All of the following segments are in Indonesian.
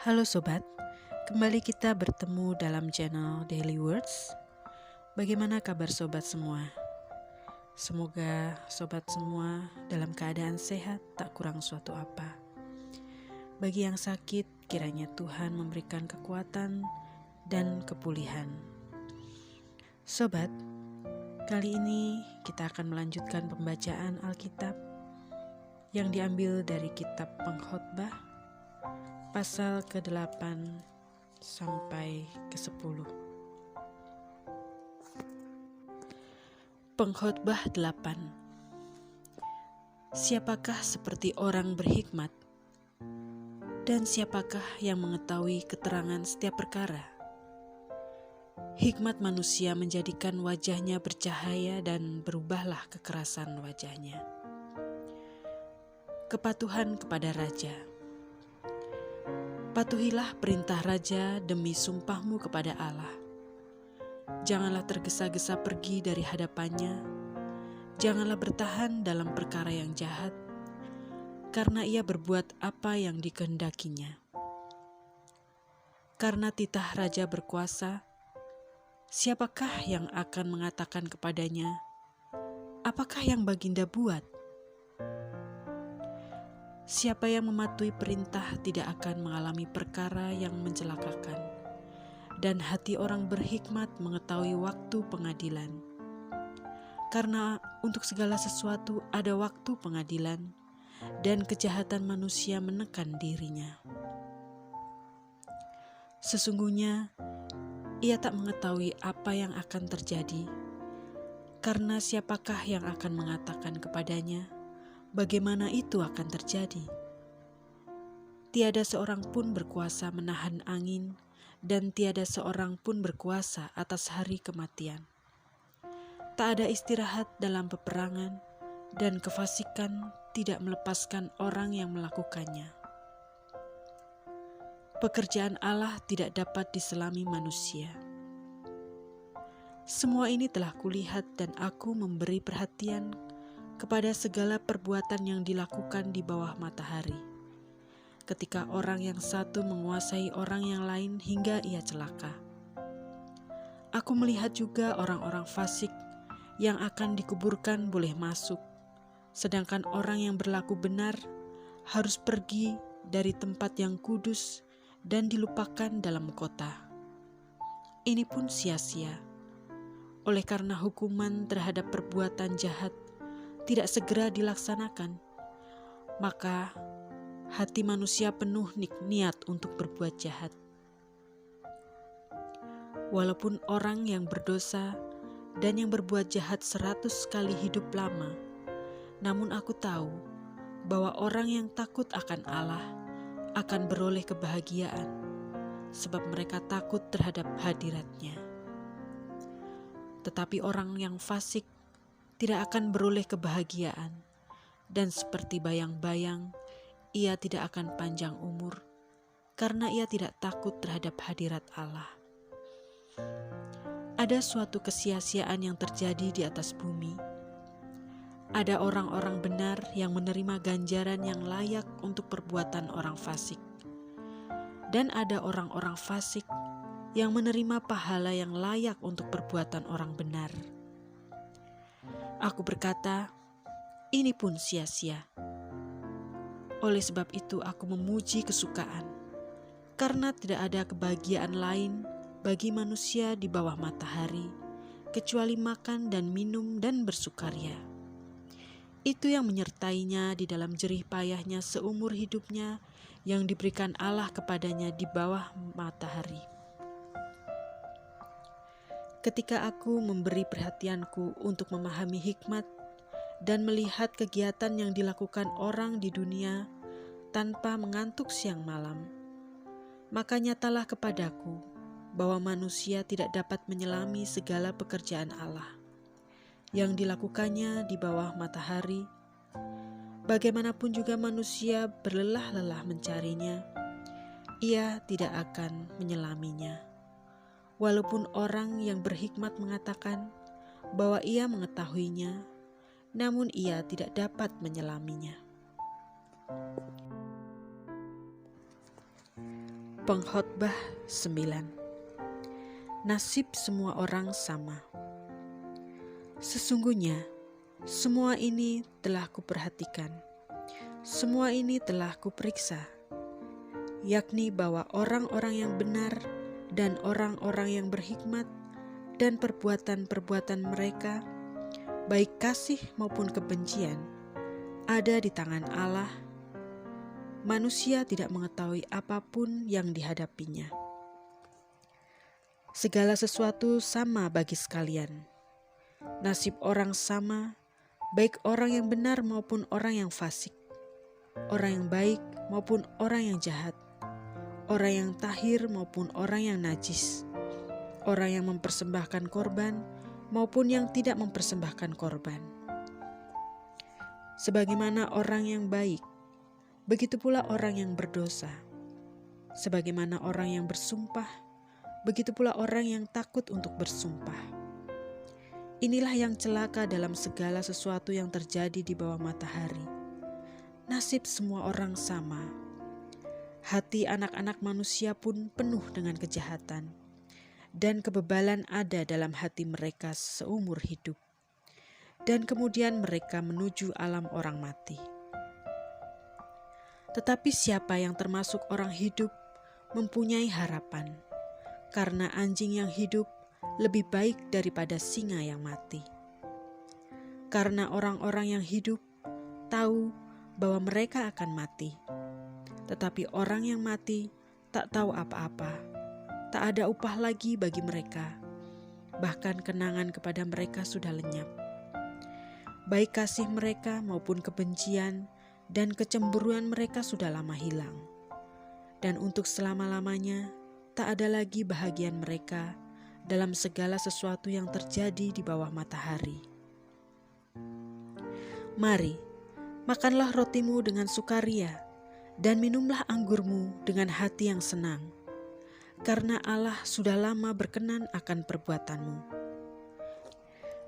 Halo sobat, kembali kita bertemu dalam channel Daily Words. Bagaimana kabar sobat semua? Semoga sobat semua dalam keadaan sehat, tak kurang suatu apa. Bagi yang sakit, kiranya Tuhan memberikan kekuatan dan kepulihan. Sobat, kali ini kita akan melanjutkan pembacaan Alkitab yang diambil dari kitab Pengkhotbah pasal ke-8 sampai ke-10. Pengkhotbah 8. Siapakah seperti orang berhikmat? Dan siapakah yang mengetahui keterangan setiap perkara? Hikmat manusia menjadikan wajahnya bercahaya dan berubahlah kekerasan wajahnya. Kepatuhan kepada raja. Patuhilah perintah raja demi sumpahmu kepada Allah. Janganlah tergesa-gesa pergi dari hadapannya. Janganlah bertahan dalam perkara yang jahat, karena ia berbuat apa yang dikehendakinya. Karena titah raja berkuasa, siapakah yang akan mengatakan kepadanya, apakah yang baginda buat? Siapa yang mematuhi perintah tidak akan mengalami perkara yang mencelakakan, dan hati orang berhikmat mengetahui waktu pengadilan. Karena untuk segala sesuatu ada waktu pengadilan, dan kejahatan manusia menekan dirinya. Sesungguhnya, ia tak mengetahui apa yang akan terjadi, karena siapakah yang akan mengatakan kepadanya, bagaimana itu akan terjadi? Tiada seorang pun berkuasa menahan angin, dan tiada seorang pun berkuasa atas hari kematian. Tak ada istirahat dalam peperangan, dan kefasikan tidak melepaskan orang yang melakukannya. Pekerjaan Allah tidak dapat diselami manusia. Semua ini telah kulihat dan aku memberi perhatian kepada segala perbuatan yang dilakukan di bawah matahari. Ketika orang yang satu menguasai orang yang lain hingga ia celaka. Aku melihat juga orang-orang fasik yang akan dikuburkan boleh masuk, sedangkan orang yang berlaku benar harus pergi dari tempat yang kudus dan dilupakan dalam kota. Ini pun sia-sia, oleh karena hukuman terhadap perbuatan jahat tidak segera dilaksanakan, maka hati manusia penuh niat untuk berbuat jahat. Walaupun orang yang berdosa dan yang berbuat jahat 100 kali hidup lama, namun aku tahu bahwa orang yang takut akan Allah akan beroleh kebahagiaan, sebab mereka takut terhadap hadirat-Nya. Tetapi orang yang fasik tidak akan beroleh kebahagiaan, dan seperti bayang-bayang, ia tidak akan panjang umur, karena ia tidak takut terhadap hadirat Allah. Ada suatu kesia-siaan yang terjadi di atas bumi. Ada orang-orang benar yang menerima ganjaran yang layak untuk perbuatan orang fasik. Dan ada orang-orang fasik yang menerima pahala yang layak untuk perbuatan orang benar. Aku berkata, ini pun sia-sia. Oleh sebab itu aku memuji kesukaan, karena tidak ada kebahagiaan lain bagi manusia di bawah matahari, kecuali makan dan minum dan bersukaria. Itu yang menyertainya di dalam jerih payahnya seumur hidupnya yang diberikan Allah kepadanya di bawah matahari. Ketika aku memberi perhatianku untuk memahami hikmat dan melihat kegiatan yang dilakukan orang di dunia tanpa mengantuk siang malam, maka nyatalah kepadaku bahwa manusia tidak dapat menyelami segala pekerjaan Allah yang dilakukannya di bawah matahari. Bagaimanapun juga manusia berlelah-lelah mencarinya, ia tidak akan menyelaminya. Walaupun orang yang berhikmat mengatakan bahwa ia mengetahuinya, namun ia tidak dapat menyelaminya. Pengkhotbah 9. Nasib semua orang sama. Sesungguhnya, semua ini telah kuperhatikan. Semua ini telah kuperiksa, yakni bahwa orang-orang yang benar dan orang-orang yang berhikmat dan perbuatan-perbuatan mereka, baik kasih maupun kebencian, ada di tangan Allah. Manusia tidak mengetahui apapun yang dihadapinya. Segala sesuatu sama bagi sekalian. Nasib orang sama, baik orang yang benar maupun orang yang fasik, orang yang baik maupun orang yang jahat, orang yang tahir maupun orang yang najis, orang yang mempersembahkan korban maupun yang tidak mempersembahkan korban. Sebagaimana orang yang baik, begitu pula orang yang berdosa. Sebagaimana orang yang bersumpah, begitu pula orang yang takut untuk bersumpah. Inilah yang celaka dalam segala sesuatu yang terjadi di bawah matahari. Nasib semua orang sama. Hati anak-anak manusia pun penuh dengan kejahatan, dan kebebalan ada dalam hati mereka seumur hidup. Dan kemudian mereka menuju alam orang mati. Tetapi siapa yang termasuk orang hidup mempunyai harapan, karena anjing yang hidup lebih baik daripada singa yang mati. Karena orang-orang yang hidup tahu bahwa mereka akan mati, tetapi orang yang mati tak tahu apa-apa, tak ada upah lagi bagi mereka, bahkan kenangan kepada mereka sudah lenyap. Baik kasih mereka maupun kebencian dan kecemburuan mereka sudah lama hilang. Dan untuk selama-lamanya tak ada lagi bahagian mereka dalam segala sesuatu yang terjadi di bawah matahari. Mari, makanlah rotimu dengan sukaria dan minumlah anggurmu dengan hati yang senang, karena Allah sudah lama berkenan akan perbuatanmu.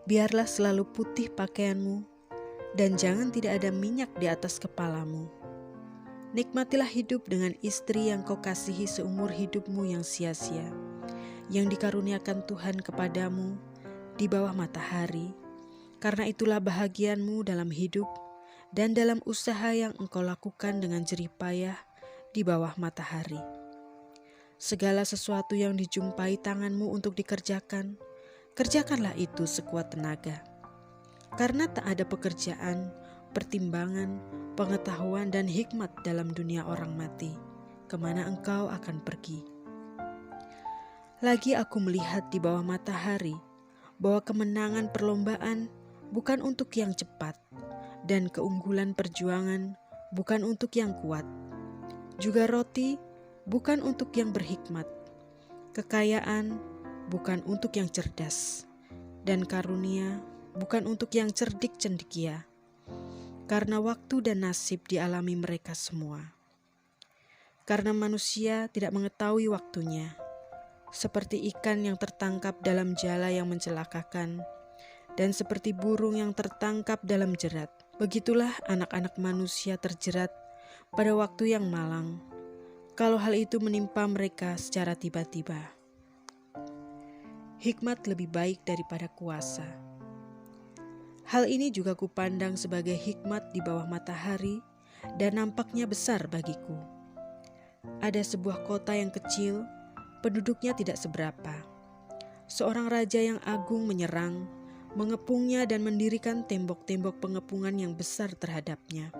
Biarlah selalu putih pakaianmu, dan jangan tidak ada minyak di atas kepalamu. Nikmatilah hidup dengan istri yang kau kasihi seumur hidupmu yang sia-sia, yang dikaruniakan Tuhan kepadamu di bawah matahari, karena itulah bahagianmu dalam hidup dan dalam usaha yang engkau lakukan dengan jerih payah di bawah matahari. Segala sesuatu yang dijumpai tanganmu untuk dikerjakan, kerjakanlah itu sekuat tenaga. Karena tak ada pekerjaan, pertimbangan, pengetahuan dan hikmat dalam dunia orang mati, kemana engkau akan pergi. Lagi aku melihat di bawah matahari bahwa kemenangan perlombaan bukan untuk yang cepat, dan keunggulan perjuangan bukan untuk yang kuat. Juga roti bukan untuk yang berhikmat, kekayaan bukan untuk yang cerdas, dan karunia bukan untuk yang cerdik cendekia, karena waktu dan nasib dialami mereka semua. Karena manusia tidak mengetahui waktunya, seperti ikan yang tertangkap dalam jala yang mencelakakan, dan seperti burung yang tertangkap dalam jerat, begitulah anak-anak manusia terjerat pada waktu yang malang, kalau hal itu menimpa mereka secara tiba-tiba. Hikmat lebih baik daripada kuasa. Hal ini juga kupandang sebagai hikmat di bawah matahari dan nampaknya besar bagiku. Ada sebuah kota yang kecil, penduduknya tidak seberapa. Seorang raja yang agung menyerang, mengepungnya dan mendirikan tembok-tembok pengepungan yang besar terhadapnya.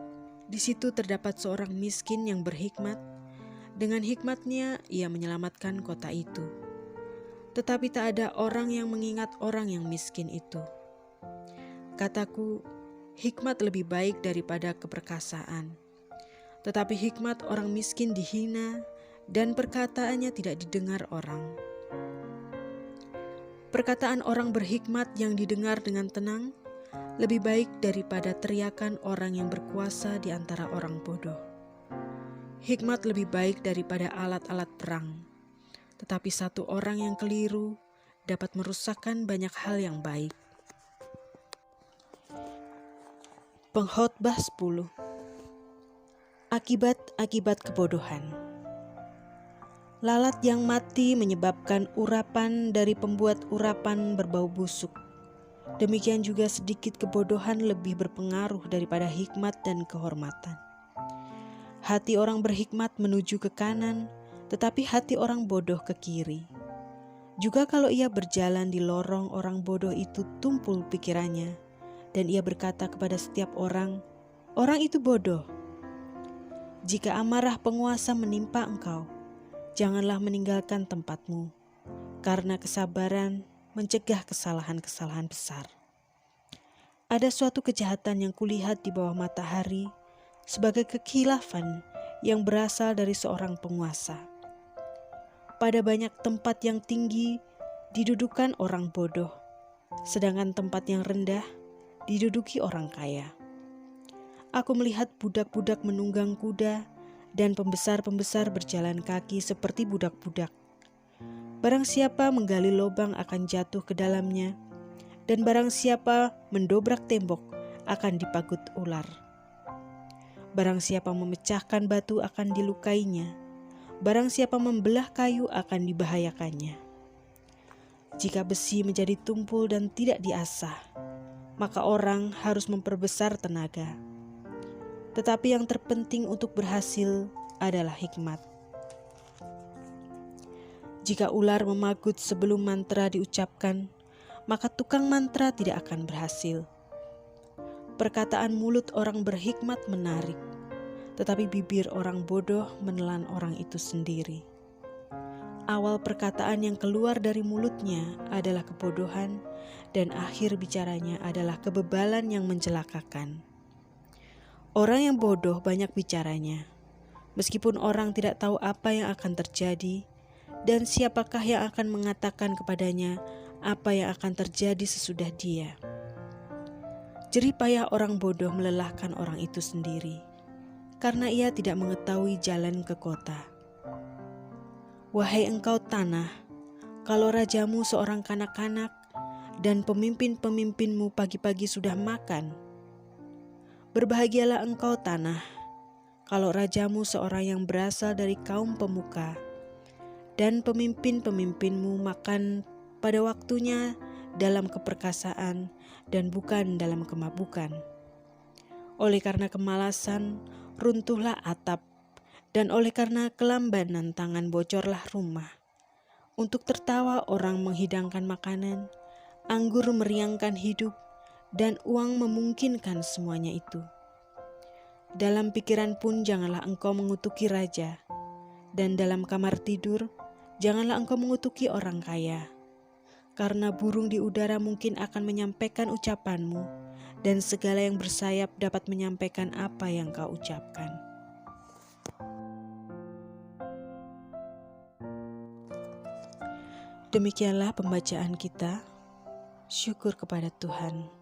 Di situ terdapat seorang miskin yang berhikmat. Dengan hikmatnya ia menyelamatkan kota itu. Tetapi tak ada orang yang mengingat orang yang miskin itu. Kataku, hikmat lebih baik daripada keperkasaan. Tetapi hikmat orang miskin dihina dan perkataannya tidak didengar orang. Perkataan orang berhikmat yang didengar dengan tenang lebih baik daripada teriakan orang yang berkuasa di antara orang bodoh. Hikmat lebih baik daripada alat-alat perang. Tetapi satu orang yang keliru dapat merusakkan banyak hal yang baik. Pengkhotbah 10. Akibat-akibat kebodohan. Lalat yang mati menyebabkan urapan dari pembuat urapan berbau busuk. Demikian juga sedikit kebodohan lebih berpengaruh daripada hikmat dan kehormatan. Hati orang berhikmat menuju ke kanan, tetapi hati orang bodoh ke kiri. Juga kalau ia berjalan di lorong, orang bodoh itu tumpul pikirannya, dan ia berkata kepada setiap orang, "Orang itu bodoh." Jika amarah penguasa menimpa engkau, janganlah meninggalkan tempatmu, karena kesabaran mencegah kesalahan-kesalahan besar. Ada suatu kejahatan yang kulihat di bawah matahari sebagai kekhilafan yang berasal dari seorang penguasa. Pada banyak tempat yang tinggi didudukan orang bodoh, sedangkan tempat yang rendah diduduki orang kaya. Aku melihat budak-budak menunggang kuda dan pembesar-pembesar berjalan kaki seperti budak-budak. Barang siapa menggali lubang akan jatuh ke dalamnya, dan barang siapa mendobrak tembok akan dipagut ular. Barang siapa memecahkan batu akan dilukainya, barang siapa membelah kayu akan dibahayakannya. Jika besi menjadi tumpul dan tidak diasah, maka orang harus memperbesar tenaga. Tetapi yang terpenting untuk berhasil adalah hikmat. Jika ular memagut sebelum mantra diucapkan, maka tukang mantra tidak akan berhasil. Perkataan mulut orang berhikmat menarik, tetapi bibir orang bodoh menelan orang itu sendiri. Awal perkataan yang keluar dari mulutnya adalah kebodohan, dan akhir bicaranya adalah kebebalan yang mencelakakan. Orang yang bodoh banyak bicaranya, meskipun orang tidak tahu apa yang akan terjadi, dan siapakah yang akan mengatakan kepadanya apa yang akan terjadi sesudah dia. Jerih payah orang bodoh melelahkan orang itu sendiri, karena ia tidak mengetahui jalan ke kota. Wahai engkau tanah, kalau rajamu seorang kanak-kanak dan pemimpin-pemimpinmu pagi-pagi sudah makan, berbahagialah engkau tanah, kalau rajamu seorang yang berasal dari kaum pemuka, dan pemimpin-pemimpinmu makan pada waktunya dalam keperkasaan dan bukan dalam kemabukan. Oleh karena kemalasan, runtuhlah atap, dan oleh karena kelambanan tangan bocorlah rumah. Untuk tertawa orang menghidangkan makanan, anggur meriangkan hidup, dan uang memungkinkan semuanya itu. Dalam pikiran pun janganlah engkau mengutuki raja, dan dalam kamar tidur janganlah engkau mengutuki orang kaya. Karena burung di udara mungkin akan menyampaikan ucapanmu, dan segala yang bersayap dapat menyampaikan apa yang kau ucapkan. Demikianlah pembacaan kita. Syukur kepada Tuhan.